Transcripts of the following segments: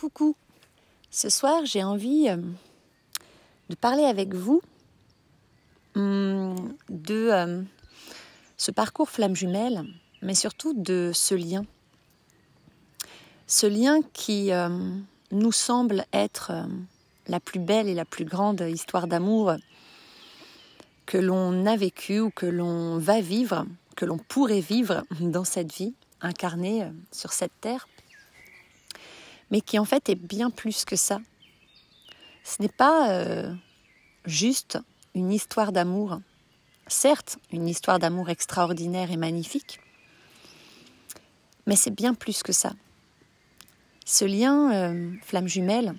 Coucou. Ce soir, j'ai envie de parler avec vous de ce parcours flamme jumelle, mais surtout de ce lien. Ce lien qui nous semble être la plus belle et la plus grande histoire d'amour que l'on a vécue ou que l'on va vivre, que l'on pourrait vivre dans cette vie, incarnée sur cette terre, mais qui en fait est bien plus que ça. Ce n'est pas juste une histoire d'amour, certes une histoire d'amour extraordinaire et magnifique, mais c'est bien plus que ça. Ce lien flamme jumelle,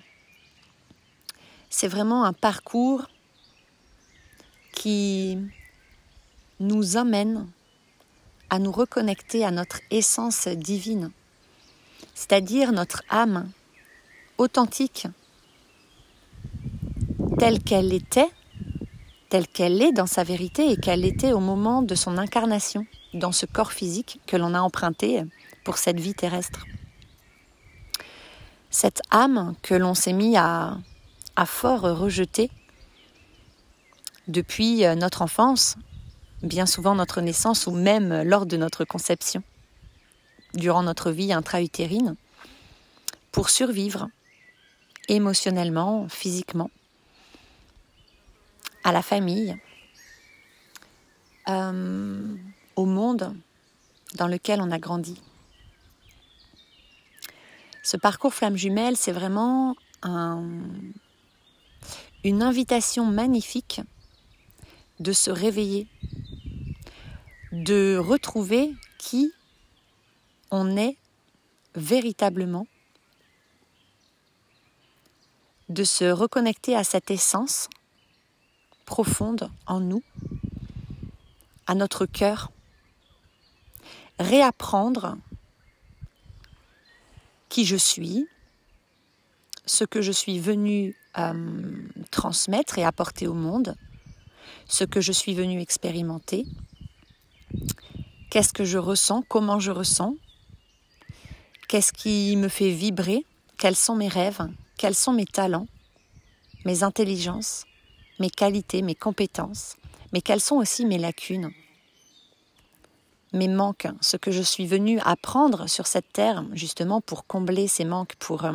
c'est vraiment un parcours qui nous amène à nous reconnecter à notre essence divine, c'est-à-dire notre âme authentique, telle qu'elle était, telle qu'elle est dans sa vérité et qu'elle était au moment de son incarnation dans ce corps physique que l'on a emprunté pour cette vie terrestre. Cette âme que l'on s'est mis à fort rejeter depuis notre enfance, bien souvent notre naissance ou même lors de notre conception, durant notre vie intra-utérine, pour survivre émotionnellement, physiquement, à la famille, au monde dans lequel on a grandi. Ce parcours flamme jumelle, c'est vraiment une invitation magnifique de se réveiller, de retrouver qui on est véritablement, de se reconnecter à cette essence profonde en nous, à notre cœur, réapprendre qui je suis, ce que je suis venue transmettre et apporter au monde, ce que je suis venue expérimenter, qu'est-ce que je ressens, comment je ressens, qu'est-ce qui me fait vibrer, quels sont mes rêves, quels sont mes talents, mes intelligences, mes qualités, mes compétences, mais quelles sont aussi mes lacunes, mes manques, ce que je suis venue apprendre sur cette terre, justement pour combler ces manques, pour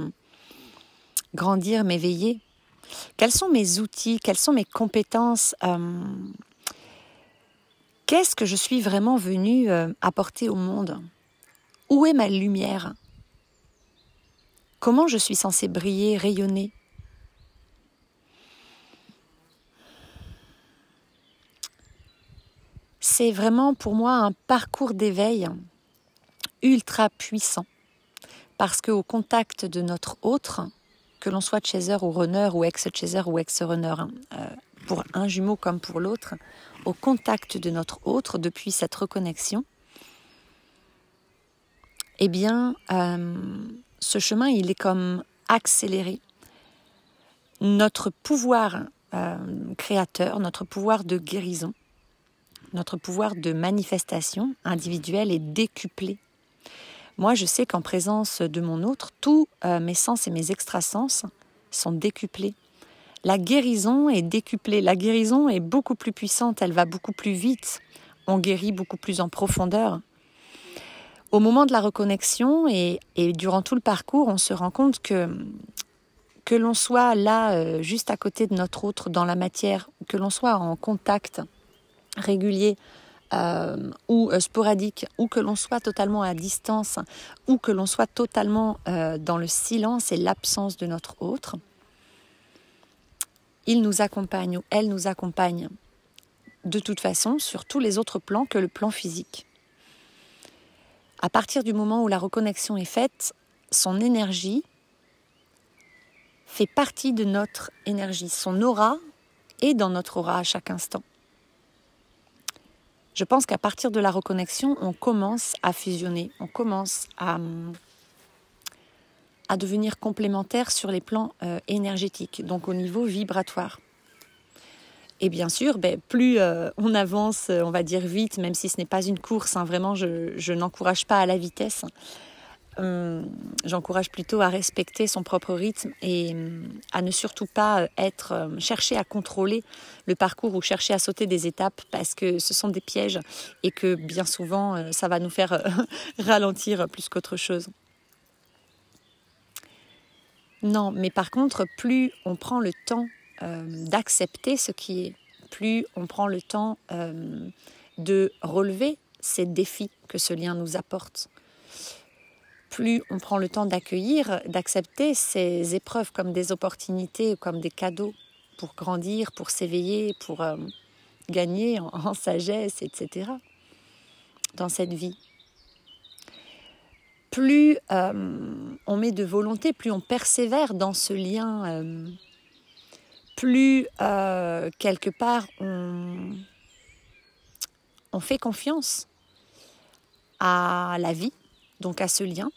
grandir, m'éveiller. Quels sont mes outils, quelles sont mes compétences, qu'est-ce que je suis vraiment venue apporter au monde? Où est ma lumière? Comment je suis censée briller, rayonner? C'est vraiment pour moi un parcours d'éveil ultra puissant parce qu'au contact de notre autre, que l'on soit chaser ou runner ou ex-chaser ou ex-runner, pour un jumeau comme pour l'autre, au contact de notre autre depuis cette reconnexion, eh bien, ce chemin, il est comme accéléré. Notre pouvoir créateur, notre pouvoir de guérison, notre pouvoir de manifestation individuelle est décuplé. Moi, je sais qu'en présence de mon autre, tous mes sens et mes extrasens sont décuplés. La guérison est décuplée. La guérison est beaucoup plus puissante, elle va beaucoup plus vite. On guérit beaucoup plus en profondeur. Au moment de la reconnexion et durant tout le parcours, on se rend compte que l'on soit là, juste à côté de notre autre dans la matière, que l'on soit en contact régulier ou sporadique, ou que l'on soit totalement à distance, ou que l'on soit totalement dans le silence et l'absence de notre autre, il nous accompagne ou elle nous accompagne de toute façon sur tous les autres plans que le plan physique. À partir du moment où la reconnexion est faite, son énergie fait partie de notre énergie. Son aura est dans notre aura à chaque instant. Je pense qu'à partir de la reconnexion, on commence à fusionner, on commence à devenir complémentaires sur les plans énergétiques, donc au niveau vibratoire. Et bien sûr, plus on avance, on va dire vite, même si ce n'est pas une course, vraiment je n'encourage pas à la vitesse, j'encourage plutôt à respecter son propre rythme et à ne surtout pas chercher à contrôler le parcours ou chercher à sauter des étapes parce que ce sont des pièges et que bien souvent ça va nous faire ralentir plus qu'autre chose. Non, mais par contre, plus on prend le temps d'accepter ce qui est, plus on prend le temps de relever ces défis que ce lien nous apporte, plus on prend le temps d'accueillir, d'accepter ces épreuves comme des opportunités, comme des cadeaux pour grandir, pour s'éveiller, pour gagner en sagesse, etc. dans cette vie. Plus on met de volonté, plus on persévère dans ce lien, plus quelque part on fait confiance à la vie, donc à ce lien.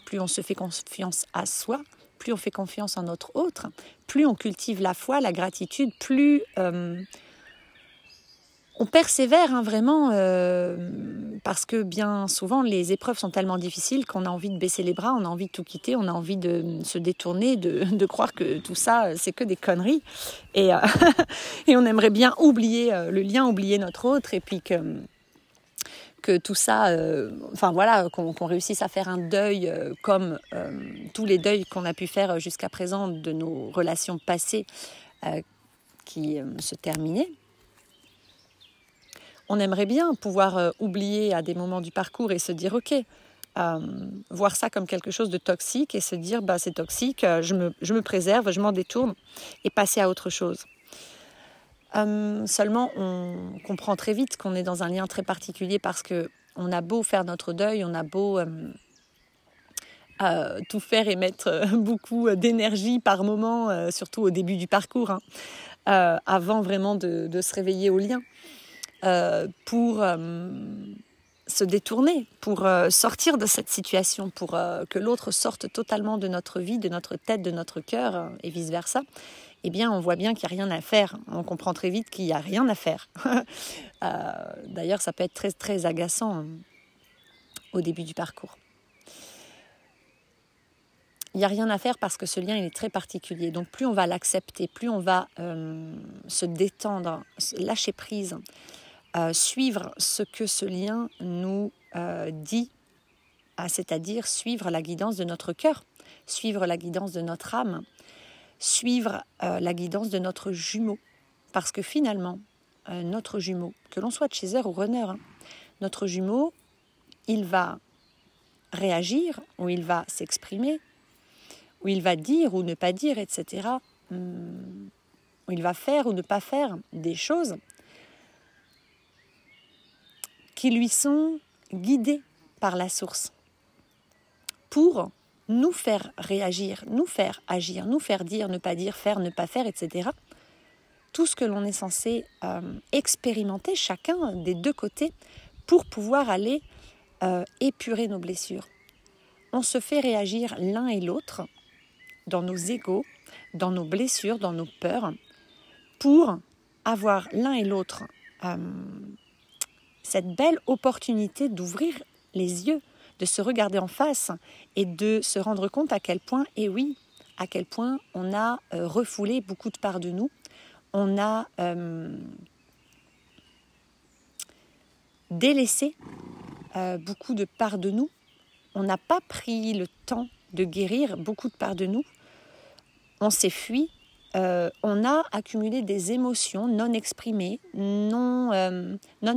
Plus on se fait confiance à soi, plus on fait confiance en notre autre, plus on cultive la foi, la gratitude, plus on persévère vraiment parce que bien souvent les épreuves sont tellement difficiles qu'on a envie de baisser les bras, on a envie de tout quitter, on a envie de se détourner, de croire que tout ça c'est que des conneries et on aimerait bien oublier le lien, oublier notre autre et puis que tout ça, qu'on réussisse à faire un deuil comme tous les deuils qu'on a pu faire jusqu'à présent de nos relations passées qui se terminaient. On aimerait bien pouvoir oublier à des moments du parcours et se dire ok, voir ça comme quelque chose de toxique et se dire c'est toxique, je me préserve, je m'en détourne et passer à autre chose. Seulement, on comprend très vite qu'on est dans un lien très particulier parce qu'on a beau faire notre deuil, on a beau tout faire et mettre beaucoup d'énergie par moment, surtout au début du parcours, avant vraiment de se réveiller au lien, pour se détourner, pour sortir de cette situation, pour que l'autre sorte totalement de notre vie, de notre tête, de notre cœur et vice-versa. Eh bien, on voit bien qu'il n'y a rien à faire. On comprend très vite qu'il n'y a rien à faire. D'ailleurs, ça peut être très, très agaçant au début du parcours. Il n'y a rien à faire parce que ce lien, il est très particulier. Donc, plus on va l'accepter, plus on va se détendre, lâcher prise, suivre ce que ce lien nous dit, c'est-à-dire suivre la guidance de notre cœur, suivre la guidance de notre âme, suivre la guidance de notre jumeau. Parce que finalement, notre jumeau, que l'on soit chaser ou runner, notre jumeau, il va réagir, ou il va s'exprimer, ou il va dire ou ne pas dire, etc. Ou il va faire ou ne pas faire des choses qui lui sont guidées par la source pour nous faire réagir, nous faire agir, nous faire dire, ne pas dire, faire, ne pas faire, etc. Tout ce que l'on est censé expérimenter chacun des deux côtés pour pouvoir aller épurer nos blessures. On se fait réagir l'un et l'autre dans nos égos, dans nos blessures, dans nos peurs, pour avoir l'un et l'autre cette belle opportunité d'ouvrir les yeux, de se regarder en face et de se rendre compte à quel point, et oui, à quel point on a refoulé beaucoup de parts de nous, on a délaissé beaucoup de parts de nous, on n'a pas pris le temps de guérir beaucoup de parts de nous, on s'est fui, on a accumulé des émotions non exprimées, non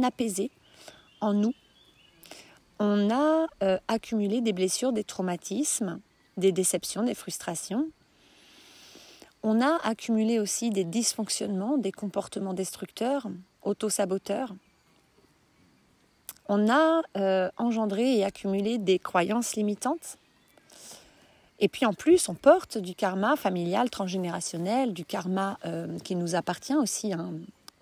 apaisées en nous. On a accumulé des blessures, des traumatismes, des déceptions, des frustrations. On a accumulé aussi des dysfonctionnements, des comportements destructeurs, auto-saboteurs. On a engendré et accumulé des croyances limitantes. Et puis en plus, on porte du karma familial, transgénérationnel, du karma qui nous appartient aussi,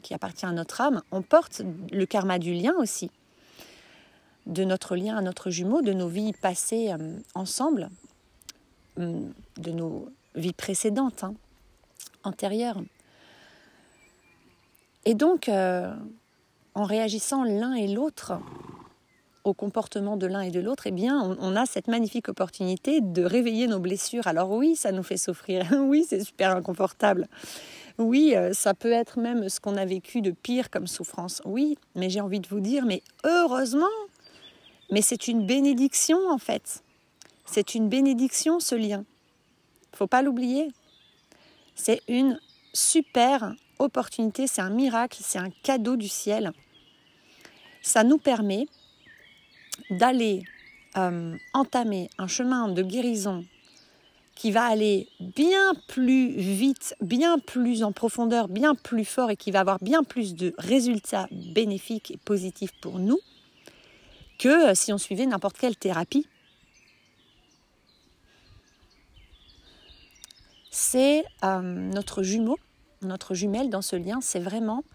qui appartient à notre âme. On porte le karma du lien aussi, de notre lien à notre jumeau, de nos vies passées ensemble, de nos vies précédentes, antérieures. Et donc, en réagissant l'un et l'autre au comportement de l'un et de l'autre, eh bien, on a cette magnifique opportunité de réveiller nos blessures. Alors oui, ça nous fait souffrir. Oui, c'est super inconfortable. Oui, ça peut être même ce qu'on a vécu de pire comme souffrance. Oui, mais j'ai envie de vous dire, mais heureusement, mais c'est une bénédiction en fait. C'est une bénédiction ce lien. Faut pas l'oublier. C'est une super opportunité, c'est un miracle, c'est un cadeau du ciel. Ça nous permet d'aller entamer un chemin de guérison qui va aller bien plus vite, bien plus en profondeur, bien plus fort et qui va avoir bien plus de résultats bénéfiques et positifs pour nous que si on suivait n'importe quelle thérapie. C'est notre jumeau, notre jumelle dans ce lien, c'est vraiment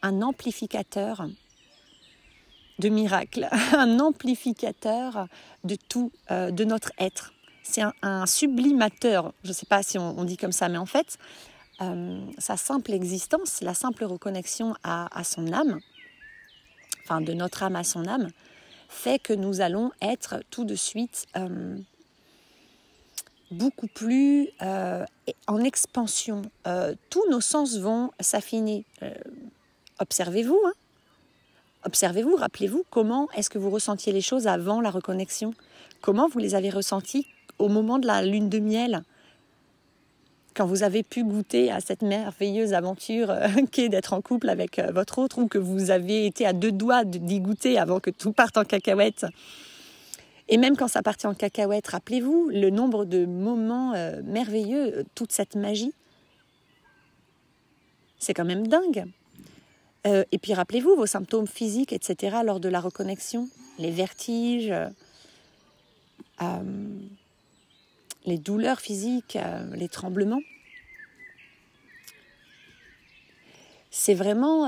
un amplificateur de miracles, un amplificateur de tout, de notre être. C'est un sublimateur, je ne sais pas si on dit comme ça, mais en fait, sa simple existence, la simple reconnexion à son âme, enfin de notre âme à son âme, fait que nous allons être tout de suite beaucoup plus en expansion. Tous nos sens vont s'affiner. Observez-vous, hein. Observez-vous, rappelez-vous comment est-ce que vous ressentiez les choses avant la reconnexion. Comment vous les avez ressenties au moment de la lune de miel, quand vous avez pu goûter à cette merveilleuse aventure qu'est d'être en couple avec votre autre, ou que vous avez été à deux doigts d'y goûter avant que tout parte en cacahuète. Et même quand ça partait en cacahuète, rappelez-vous le nombre de moments merveilleux, toute cette magie. C'est quand même dingue. Et puis rappelez-vous vos symptômes physiques, etc. lors de la reconnexion, les vertiges, les douleurs physiques, les tremblements. C'est vraiment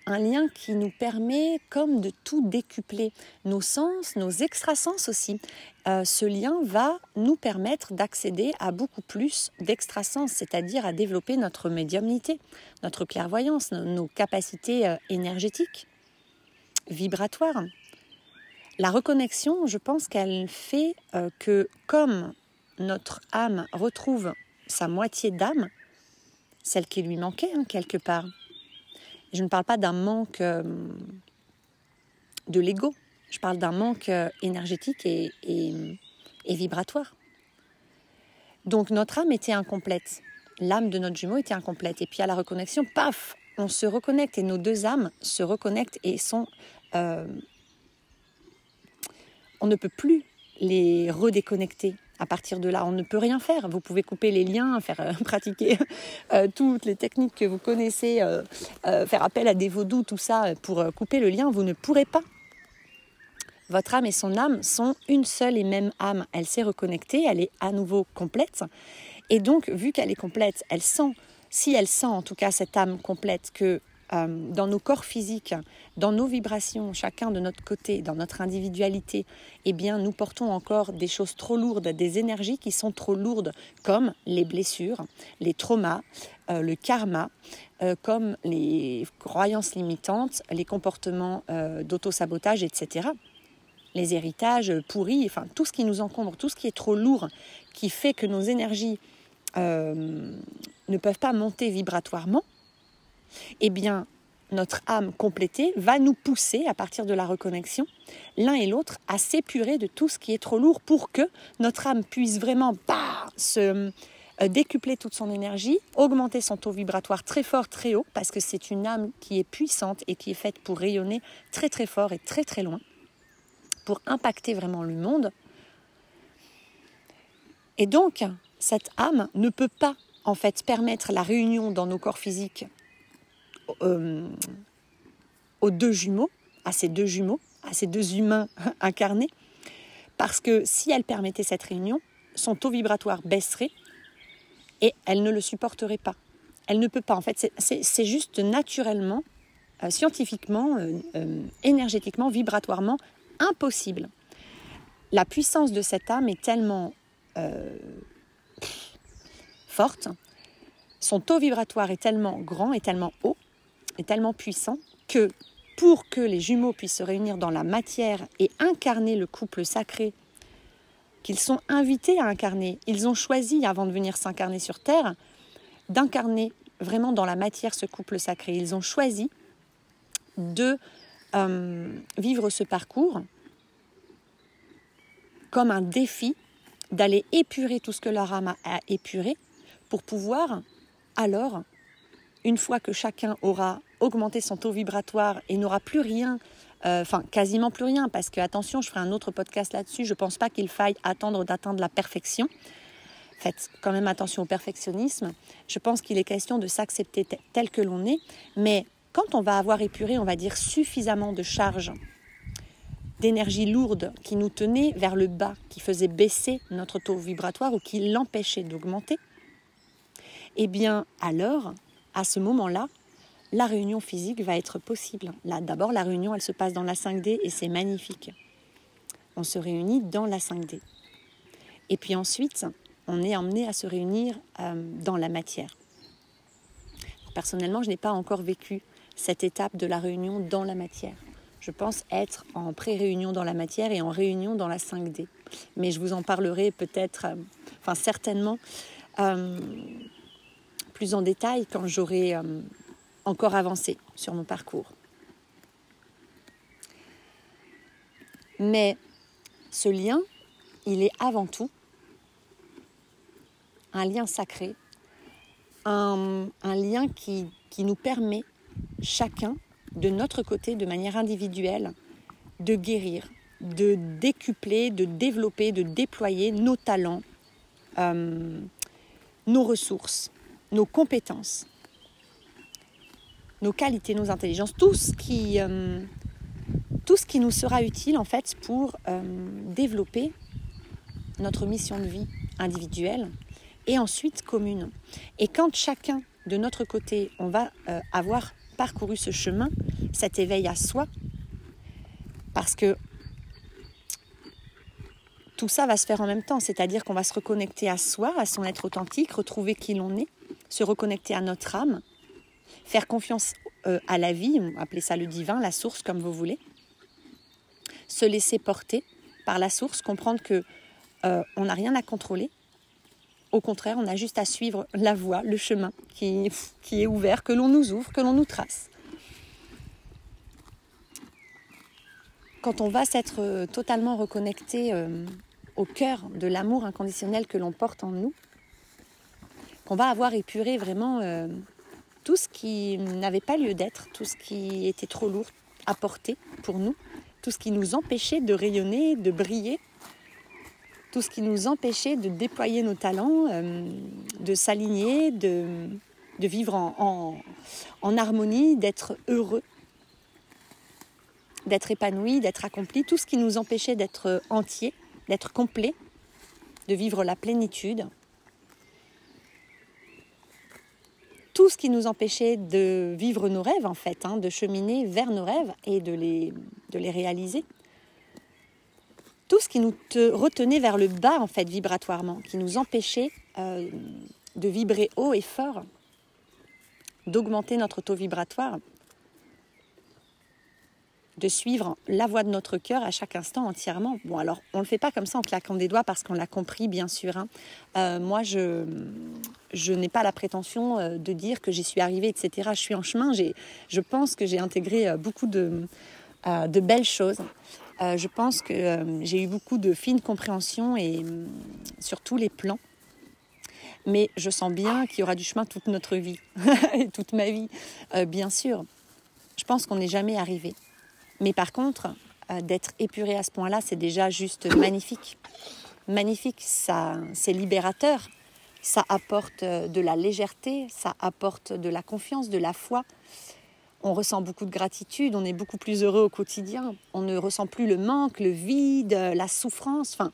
un lien qui nous permet comme de tout décupler. Nos sens, nos extrasens aussi. Ce lien va nous permettre d'accéder à beaucoup plus d'extrasens, c'est-à-dire à développer notre médiumnité, notre clairvoyance, nos capacités énergétiques, vibratoires. La reconnexion, je pense qu'elle fait que comme notre âme retrouve sa moitié d'âme, celle qui lui manquait quelque part. Je ne parle pas d'un manque de l'ego, je parle d'un manque énergétique et vibratoire. Donc notre âme était incomplète, l'âme de notre jumeau était incomplète. Et puis à la reconnexion, paf, on se reconnecte et nos deux âmes se reconnectent et sont... on ne peut plus les redéconnecter. À partir de là, on ne peut rien faire. Vous pouvez couper les liens, faire pratiquer toutes les techniques que vous connaissez, faire appel à des vaudous, tout ça, pour couper le lien. Vous ne pourrez pas. Votre âme et son âme sont une seule et même âme. Elle s'est reconnectée, elle est à nouveau complète. Et donc, vu qu'elle est complète, elle sent, si elle sent en tout cas cette âme complète, que dans nos corps physiques, dans nos vibrations, chacun de notre côté, dans notre individualité, eh bien, nous portons encore des choses trop lourdes, des énergies qui sont trop lourdes, comme les blessures, les traumas, le karma, comme les croyances limitantes, les comportements d'auto-sabotage, etc. Les héritages pourris, enfin tout ce qui nous encombre, tout ce qui est trop lourd, qui fait que nos énergies ne peuvent pas monter vibratoirement, eh bien, notre âme complétée va nous pousser, à partir de la reconnexion, l'un et l'autre, à s'épurer de tout ce qui est trop lourd pour que notre âme puisse vraiment se décupler toute son énergie, augmenter son taux vibratoire très fort, très haut, parce que c'est une âme qui est puissante et qui est faite pour rayonner très très fort et très très loin, pour impacter vraiment le monde. Et donc, cette âme ne peut pas, en fait, permettre la réunion dans nos corps physiques aux deux jumeaux, à ces deux jumeaux, à ces deux humains incarnés, parce que si elle permettait cette réunion, son taux vibratoire baisserait et elle ne le supporterait pas. Elle ne peut pas, en fait, c'est juste naturellement, scientifiquement, énergétiquement, vibratoirement impossible. La puissance de cette âme est tellement forte, son taux vibratoire est tellement grand et tellement haut, est tellement puissant que pour que les jumeaux puissent se réunir dans la matière et incarner le couple sacré qu'ils sont invités à incarner. Ils ont choisi, avant de venir s'incarner sur Terre, d'incarner vraiment dans la matière ce couple sacré. Ils ont choisi de vivre ce parcours comme un défi, d'aller épurer tout ce que leur âme a épuré pour pouvoir, alors, une fois que chacun aura augmenté son taux vibratoire et n'aura plus rien, quasiment plus rien, parce que, attention, je ferai un autre podcast là-dessus, je ne pense pas qu'il faille attendre d'atteindre la perfection. Faites quand même attention au perfectionnisme. Je pense qu'il est question de s'accepter tel que l'on est, mais quand on va avoir épuré, on va dire, suffisamment de charges, d'énergie lourde qui nous tenait vers le bas, qui faisait baisser notre taux vibratoire ou qui l'empêchait d'augmenter, eh bien alors, à ce moment-là, la réunion physique va être possible. Là, d'abord, la réunion, elle se passe dans la 5D et c'est magnifique. On se réunit dans la 5D. Et puis ensuite, on est emmené à se réunir dans la matière. Personnellement, je n'ai pas encore vécu cette étape de la réunion dans la matière. Je pense être en pré-réunion dans la matière et en réunion dans la 5D. Mais je vous en parlerai peut-être, certainement, plus en détail quand j'aurai encore avancé sur mon parcours. Mais ce lien, il est avant tout un lien sacré, un lien qui nous permet chacun, de notre côté, de manière individuelle, de guérir, de décupler, de développer, de déployer nos talents, nos ressources, nos compétences, nos qualités, nos intelligences, tout ce qui nous sera utile en fait pour développer notre mission de vie individuelle et ensuite commune. Et quand chacun de notre côté, on va avoir parcouru ce chemin, cet éveil à soi, parce que tout ça va se faire en même temps, c'est-à-dire qu'on va se reconnecter à soi, à son être authentique, retrouver qui l'on est, se reconnecter à notre âme, faire confiance à la vie, appelez ça le divin, la source, comme vous voulez, se laisser porter par la source, comprendre que on n'a rien à contrôler. Au contraire, on a juste à suivre la voie, le chemin qui est ouvert, que l'on nous ouvre, que l'on nous trace. Quand on va s'être totalement reconnecté au cœur de l'amour inconditionnel que l'on porte en nous, qu'on va avoir épuré vraiment tout ce qui n'avait pas lieu d'être, tout ce qui était trop lourd à porter pour nous, tout ce qui nous empêchait de rayonner, de briller, tout ce qui nous empêchait de déployer nos talents, de s'aligner, de vivre en harmonie, d'être heureux, d'être épanoui, d'être accompli, tout ce qui nous empêchait d'être entier, d'être complet, de vivre la plénitude, tout ce qui nous empêchait de vivre nos rêves en fait, de cheminer vers nos rêves et de les réaliser. Tout ce qui nous retenait vers le bas, en fait, vibratoirement, qui nous empêchait de vibrer haut et fort, d'augmenter notre taux vibratoire, de suivre la voie de notre cœur à chaque instant entièrement. Bon, alors, on ne le fait pas comme ça en claquant des doigts parce qu'on l'a compris, bien sûr. Moi, je n'ai pas la prétention de dire que j'y suis arrivée, etc. Je suis en chemin. Je pense que j'ai intégré beaucoup de belles choses. Je pense que j'ai eu beaucoup de fine compréhension et sur tous les plans. Mais je sens bien qu'il y aura du chemin toute notre vie, et toute ma vie, bien sûr. Je pense qu'on n'est jamais arrivé. Mais par contre, d'être épuré à ce point-là, c'est déjà juste magnifique. Magnifique, ça, c'est libérateur. Ça apporte de la légèreté, ça apporte de la confiance, de la foi. On ressent beaucoup de gratitude, on est beaucoup plus heureux au quotidien. On ne ressent plus le manque, le vide, la souffrance. Enfin,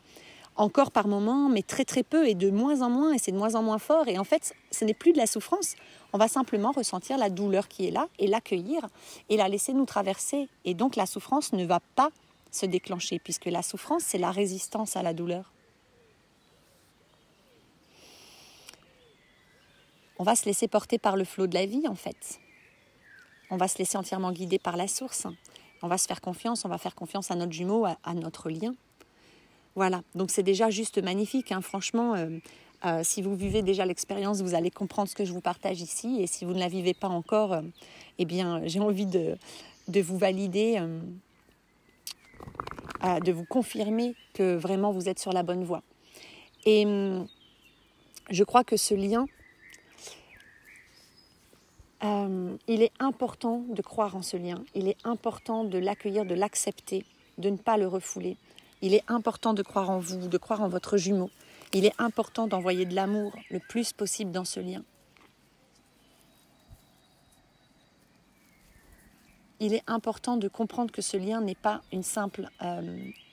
encore par moments, mais très très peu et de moins en moins. Et c'est de moins en moins fort. Et en fait, ce n'est plus de la souffrance. On va simplement ressentir la douleur qui est là et l'accueillir et la laisser nous traverser. Et donc la souffrance ne va pas se déclencher puisque la souffrance, c'est la résistance à la douleur. On va se laisser porter par le flot de la vie en fait. on va se laisser entièrement guider par la source. On va se faire confiance, on va faire confiance à notre jumeau, à notre lien. Voilà, donc c'est déjà juste magnifique. Franchement, si vous vivez déjà l'expérience, vous allez comprendre ce que je vous partage ici. Et si vous ne la vivez pas encore, eh bien, j'ai envie de vous valider, de vous confirmer que vraiment vous êtes sur la bonne voie. Et je crois que ce lien, il est important de croire en ce lien. Il est important de l'accueillir, de l'accepter, de ne pas le refouler. Il est important de croire en vous, de croire en votre jumeau. Il est important d'envoyer de l'amour le plus possible dans ce lien. Il est important de comprendre que ce lien n'est pas une simple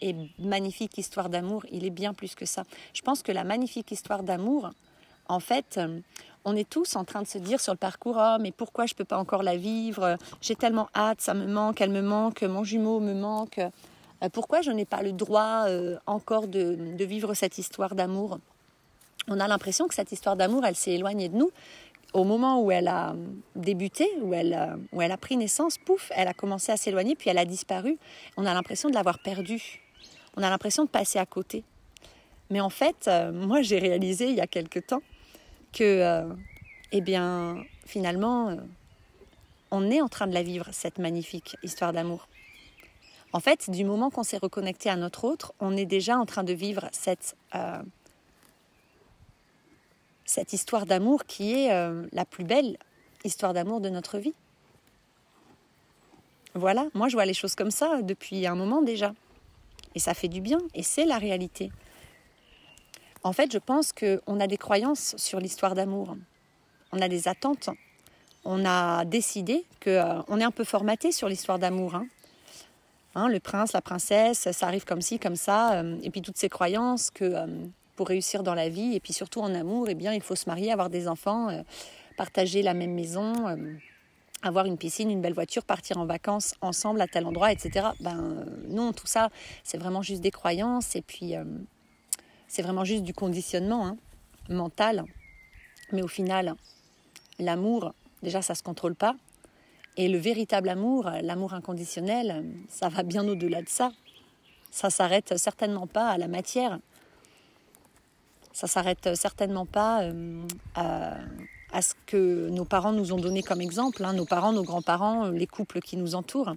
et magnifique histoire d'amour. Il est bien plus que ça. Je pense que la magnifique histoire d'amour, en fait, on est tous en train de se dire sur le parcours « Oh, mais pourquoi je ne peux pas encore la vivre? J'ai tellement hâte, ça me manque, elle me manque, mon jumeau me manque. Pourquoi je n'ai pas le droit encore de vivre cette histoire d'amour ?» On a l'impression que cette histoire d'amour, elle s'est éloignée de nous. Au moment où elle a débuté, où elle a pris naissance, pouf, elle a commencé à s'éloigner, puis elle a disparu. On a l'impression de l'avoir perdue. On a l'impression de passer à côté. Mais en fait, moi, j'ai réalisé il y a quelque temps que, finalement, on est en train de la vivre, cette magnifique histoire d'amour. En fait, du moment qu'on s'est reconnecté à notre autre, on est déjà en train de vivre cette histoire d'amour qui est la plus belle histoire d'amour de notre vie. Voilà, moi je vois les choses comme ça depuis un moment déjà. Et ça fait du bien, et c'est la réalité. En fait, je pense qu'on a des croyances sur l'histoire d'amour. On a des attentes. On a décidé qu'on est un peu formaté sur l'histoire d'amour. Le prince, la princesse, ça arrive comme ci, comme ça. Et puis toutes ces croyances que pour réussir dans la vie, et puis surtout en amour, eh bien, il faut se marier, avoir des enfants, partager la même maison, avoir une piscine, une belle voiture, partir en vacances ensemble à tel endroit, etc. Non, tout ça, c'est vraiment juste des croyances, et puis c'est vraiment juste du conditionnement mental. Mais au final, l'amour, déjà, ça ne se contrôle pas. Et le véritable amour, l'amour inconditionnel, ça va bien au-delà de ça. Ça ne s'arrête certainement pas à la matière. Ça ne s'arrête certainement pas à ce que nos parents nous ont donné comme exemple. Nos parents, nos grands-parents, les couples qui nous entourent.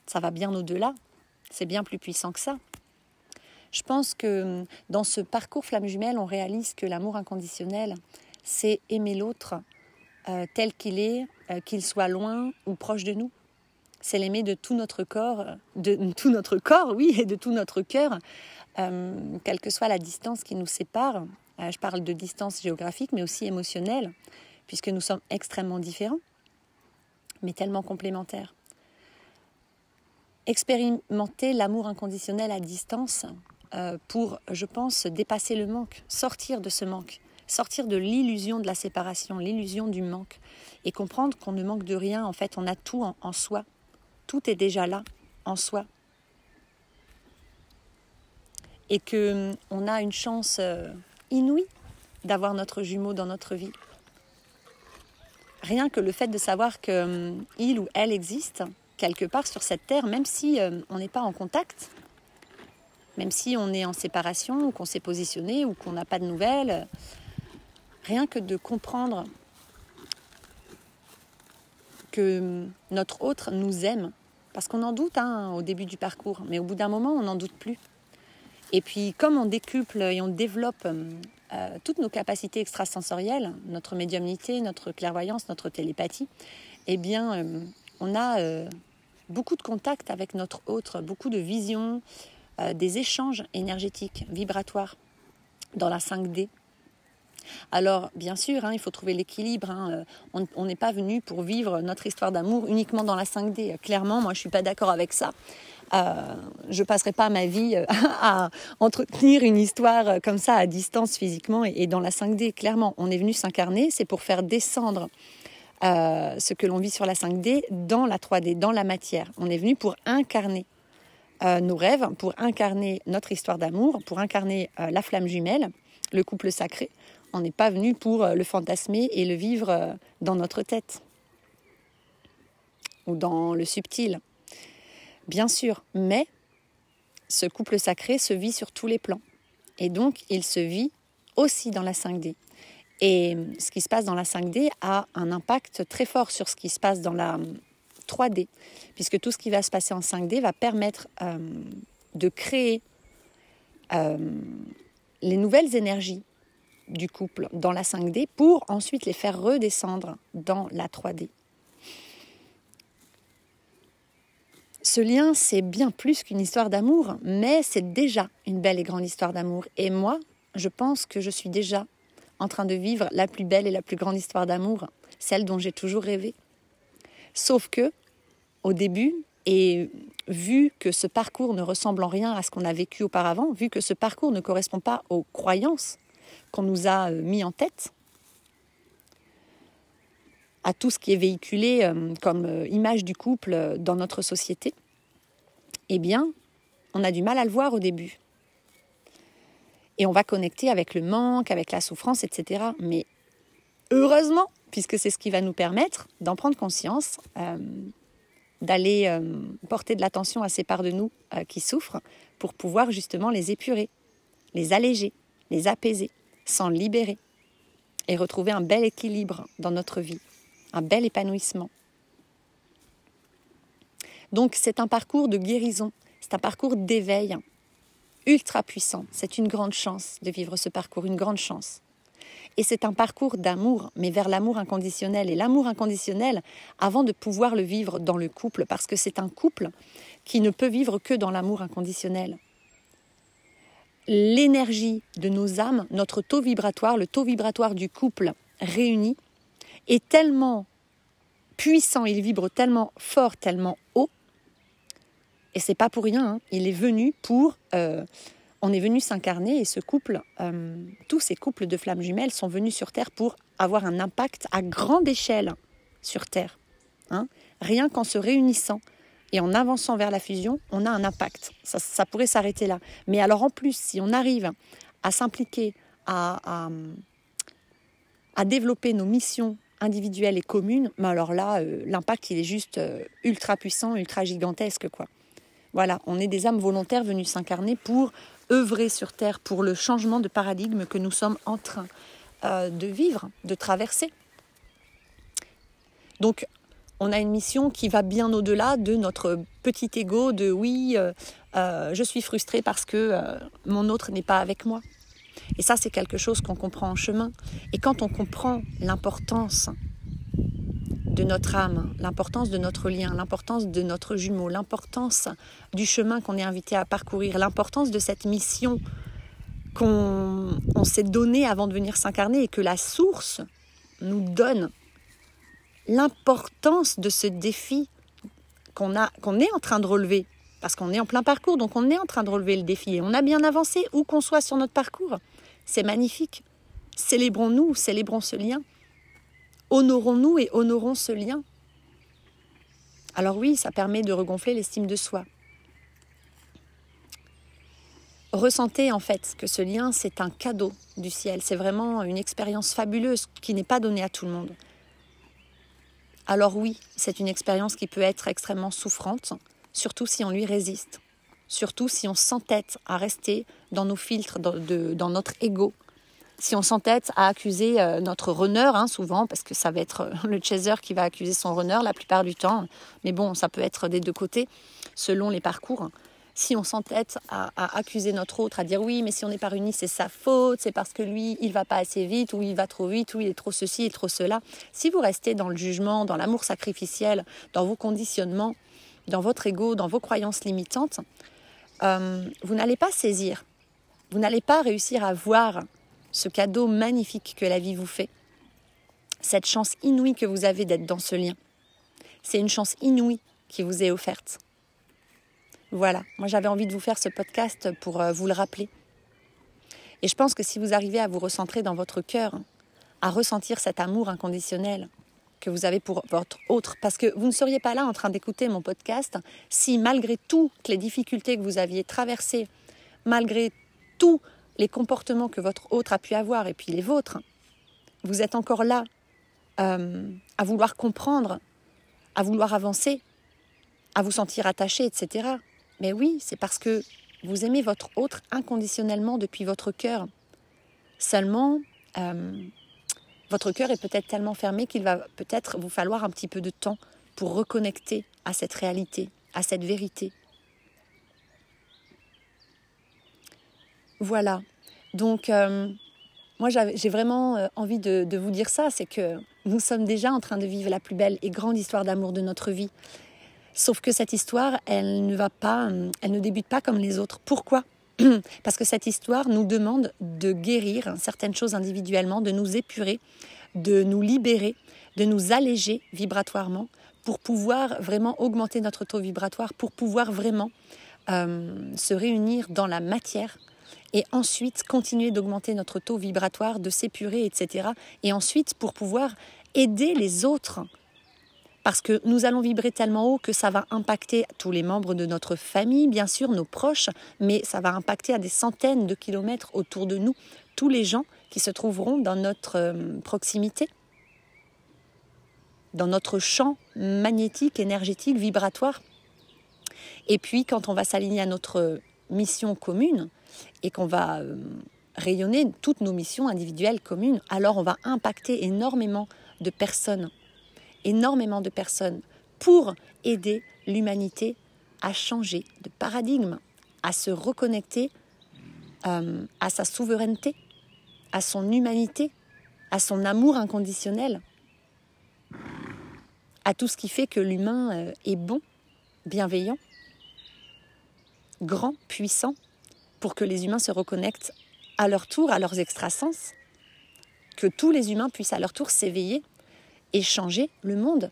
Ça va bien au-delà. C'est bien plus puissant que ça. Je pense que dans ce parcours flamme jumelle, on réalise que l'amour inconditionnel, c'est aimer l'autre tel qu'il est, qu'il soit loin ou proche de nous. C'est l'aimer de tout notre corps, et de tout notre cœur, quelle que soit la distance qui nous sépare. Je parle de distance géographique, mais aussi émotionnelle, puisque nous sommes extrêmement différents, mais tellement complémentaires. Expérimenter l'amour inconditionnel à distance pour, je pense, dépasser le manque, sortir de ce manque. Sortir de l'illusion de la séparation, l'illusion du manque, et comprendre qu'on ne manque de rien. En fait, on a tout en soi. Tout est déjà là, en soi. Et qu'on a une chance inouïe d'avoir notre jumeau dans notre vie. Rien que le fait de savoir qu'il ou elle existe quelque part sur cette terre, même si on n'est pas en contact, même si on est en séparation, ou qu'on s'est positionné, ou qu'on n'a pas de nouvelles... Rien que de comprendre que notre autre nous aime, parce qu'on en doute au début du parcours, mais au bout d'un moment, on n'en doute plus. Et puis, comme on décuple et on développe toutes nos capacités extrasensorielles, notre médiumnité, notre clairvoyance, notre télépathie, eh bien, on a beaucoup de contacts avec notre autre, beaucoup de visions, des échanges énergétiques, vibratoires dans la 5D. Alors, bien sûr, il faut trouver l'équilibre. On n'est pas venu pour vivre notre histoire d'amour uniquement dans la 5D. Clairement, moi, je ne suis pas d'accord avec ça. Je ne passerai pas ma vie à entretenir une histoire comme ça à distance physiquement et dans la 5D. Clairement, on est venu s'incarner, c'est pour faire descendre ce que l'on vit sur la 5D dans la 3D, dans la matière. On est venu pour incarner nos rêves, pour incarner notre histoire d'amour, pour incarner la flamme jumelle, le couple sacré. On n'est pas venu pour le fantasmer et le vivre dans notre tête. ou dans le subtil. Bien sûr, mais ce couple sacré se vit sur tous les plans. Et donc, il se vit aussi dans la 5D. Et ce qui se passe dans la 5D a un impact très fort sur ce qui se passe dans la 3D, puisque tout ce qui va se passer en 5D va permettre de créer les nouvelles énergies du couple dans la 5D pour ensuite les faire redescendre dans la 3D. Ce lien, c'est bien plus qu'une histoire d'amour, mais c'est déjà une belle et grande histoire d'amour. Et moi, je pense que je suis déjà en train de vivre la plus belle et la plus grande histoire d'amour, celle dont j'ai toujours rêvé. Sauf que, au début, et vu que ce parcours ne ressemble en rien à ce qu'on a vécu auparavant, vu que ce parcours ne correspond pas aux croyances qu'on nous a mis en tête, à tout ce qui est véhiculé comme image du couple dans notre société, eh bien, on a du mal à le voir au début. Et on va connecter avec le manque, avec la souffrance, etc. Mais heureusement, puisque c'est ce qui va nous permettre d'en prendre conscience, d'aller porter de l'attention à ces parts de nous qui souffrent pour pouvoir justement les épurer, les alléger, les apaiser, s'en libérer et retrouver un bel équilibre dans notre vie. Un bel épanouissement. Donc c'est un parcours de guérison, c'est un parcours d'éveil ultra puissant. C'est une grande chance de vivre ce parcours, une grande chance. Et c'est un parcours d'amour, mais vers l'amour inconditionnel. Et l'amour inconditionnel, avant de pouvoir le vivre dans le couple, parce que c'est un couple qui ne peut vivre que dans l'amour inconditionnel. L'énergie de nos âmes, notre taux vibratoire, le taux vibratoire du couple réuni, est tellement puissant, il vibre tellement fort, tellement haut, et c'est pas pour rien, hein, il est venu pour... on est venu s'incarner, et ce couple, tous ces couples de flammes jumelles sont venus sur Terre pour avoir un impact à grande échelle sur Terre. Hein. Rien qu'en se réunissant et en avançant vers la fusion, on a un impact. Ça pourrait s'arrêter là. Mais alors en plus, si on arrive à s'impliquer, à développer nos missions individuelles et communes, mais alors là, l'impact, il est juste ultra puissant, ultra gigantesque, quoi. Voilà, on est des âmes volontaires venues s'incarner pour œuvrer sur Terre, pour le changement de paradigme que nous sommes en train de vivre, de traverser. Donc, on a une mission qui va bien au-delà de notre petit ego de « oui, je suis frustrée parce que mon autre n'est pas avec moi ». Et ça, c'est quelque chose qu'on comprend en chemin. Et quand on comprend l'importance de notre âme, l'importance de notre lien, l'importance de notre jumeau, l'importance du chemin qu'on est invité à parcourir, l'importance de cette mission qu'on s'est donnée avant de venir s'incarner et que la source nous donne, l'importance de ce défi qu'on est en train de relever, parce qu'on est en plein parcours, donc on est en train de relever le défi et on a bien avancé où qu'on soit sur notre parcours. C'est magnifique. Célébrons-nous, célébrons ce lien. Honorons-nous et honorons ce lien. Alors oui, ça permet de regonfler l'estime de soi. Ressentez en fait que ce lien, c'est un cadeau du ciel. C'est vraiment une expérience fabuleuse qui n'est pas donnée à tout le monde. Alors oui, c'est une expérience qui peut être extrêmement souffrante, surtout si on lui résiste. Surtout si on s'entête à rester dans nos filtres, dans notre ego. Si on s'entête à accuser notre runner, souvent, parce que ça va être le chaser qui va accuser son runner la plupart du temps. Mais bon, ça peut être des deux côtés, selon les parcours. Si on s'entête à accuser notre autre, à dire oui, mais si on n'est pas réunis, c'est sa faute, c'est parce que lui, il va pas assez vite, ou il va trop vite, ou il est trop ceci et trop cela. Si vous restez dans le jugement, dans l'amour sacrificiel, dans vos conditionnements, dans votre ego, dans vos croyances limitantes, vous n'allez pas saisir, vous n'allez pas réussir à voir ce cadeau magnifique que la vie vous fait, cette chance inouïe que vous avez d'être dans ce lien. C'est une chance inouïe qui vous est offerte. Voilà, moi j'avais envie de vous faire ce podcast pour vous le rappeler. Et je pense que si vous arrivez à vous recentrer dans votre cœur, à ressentir cet amour inconditionnel que vous avez pour votre autre, parce que vous ne seriez pas là en train d'écouter mon podcast si malgré toutes les difficultés que vous aviez traversées, malgré tous les comportements que votre autre a pu avoir et puis les vôtres, vous êtes encore là à vouloir comprendre, à vouloir avancer, à vous sentir attaché, etc. Mais oui, c'est parce que vous aimez votre autre inconditionnellement depuis votre cœur. Seulement, votre cœur est peut-être tellement fermé qu'il va peut-être vous falloir un petit peu de temps pour reconnecter à cette réalité, à cette vérité. Voilà. Donc, moi, j'ai vraiment envie de vous dire ça, c'est que nous sommes déjà en train de vivre la plus belle et grande histoire d'amour de notre vie. Sauf que cette histoire, elle ne débute pas comme les autres. Pourquoi ? Parce que cette histoire nous demande de guérir certaines choses individuellement, de nous épurer, de nous libérer, de nous alléger vibratoirement pour pouvoir vraiment augmenter notre taux vibratoire, pour pouvoir vraiment se réunir dans la matière et ensuite continuer d'augmenter notre taux vibratoire, de s'épurer, etc. Et ensuite pour pouvoir aider les autres. Parce que nous allons vibrer tellement haut que ça va impacter tous les membres de notre famille, bien sûr, nos proches, mais ça va impacter à des centaines de kilomètres autour de nous, tous les gens qui se trouveront dans notre proximité, dans notre champ magnétique, énergétique, vibratoire. Et puis, quand on va s'aligner à notre mission commune et qu'on va rayonner toutes nos missions individuelles communes, alors on va impacter énormément de personnes pour aider l'humanité à changer de paradigme, à se reconnecter à sa souveraineté, à son humanité, à son amour inconditionnel, à tout ce qui fait que l'humain est bon, bienveillant, grand, puissant, pour que les humains se reconnectent à leur tour, à leurs extrasens, que tous les humains puissent à leur tour s'éveiller et changer le monde.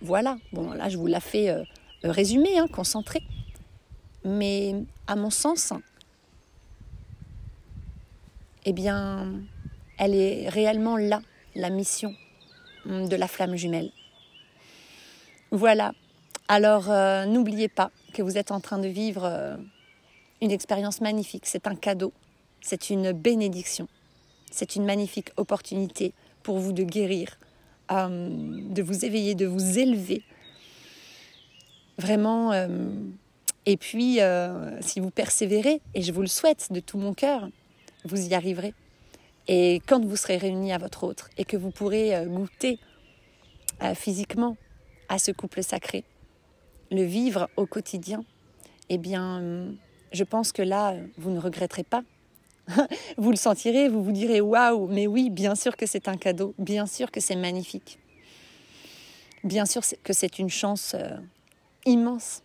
Voilà, bon là je vous la fais résumer, concentré. Mais à mon sens, eh bien, elle est réellement là, la mission de la flamme jumelle. Voilà, alors n'oubliez pas que vous êtes en train de vivre une expérience magnifique, c'est un cadeau, c'est une bénédiction, c'est une magnifique opportunité pour vous de guérir, de vous éveiller, de vous élever. Vraiment, et puis si vous persévérez, et je vous le souhaite de tout mon cœur, vous y arriverez. Et quand vous serez réunis à votre autre et que vous pourrez goûter physiquement à ce couple sacré, le vivre au quotidien, eh bien, je pense que là, vous ne regretterez pas. Vous le sentirez, vous vous direz « Waouh, mais oui, bien sûr que c'est un cadeau, bien sûr que c'est magnifique. Bien sûr que c'est une chance immense. »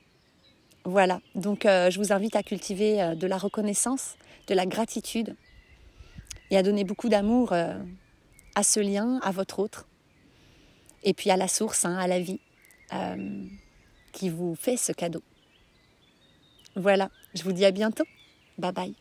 Voilà, donc je vous invite à cultiver de la reconnaissance, de la gratitude et à donner beaucoup d'amour à ce lien, à votre autre, et puis à la source, à la vie qui vous fait ce cadeau. Voilà, je vous dis à bientôt. Bye bye.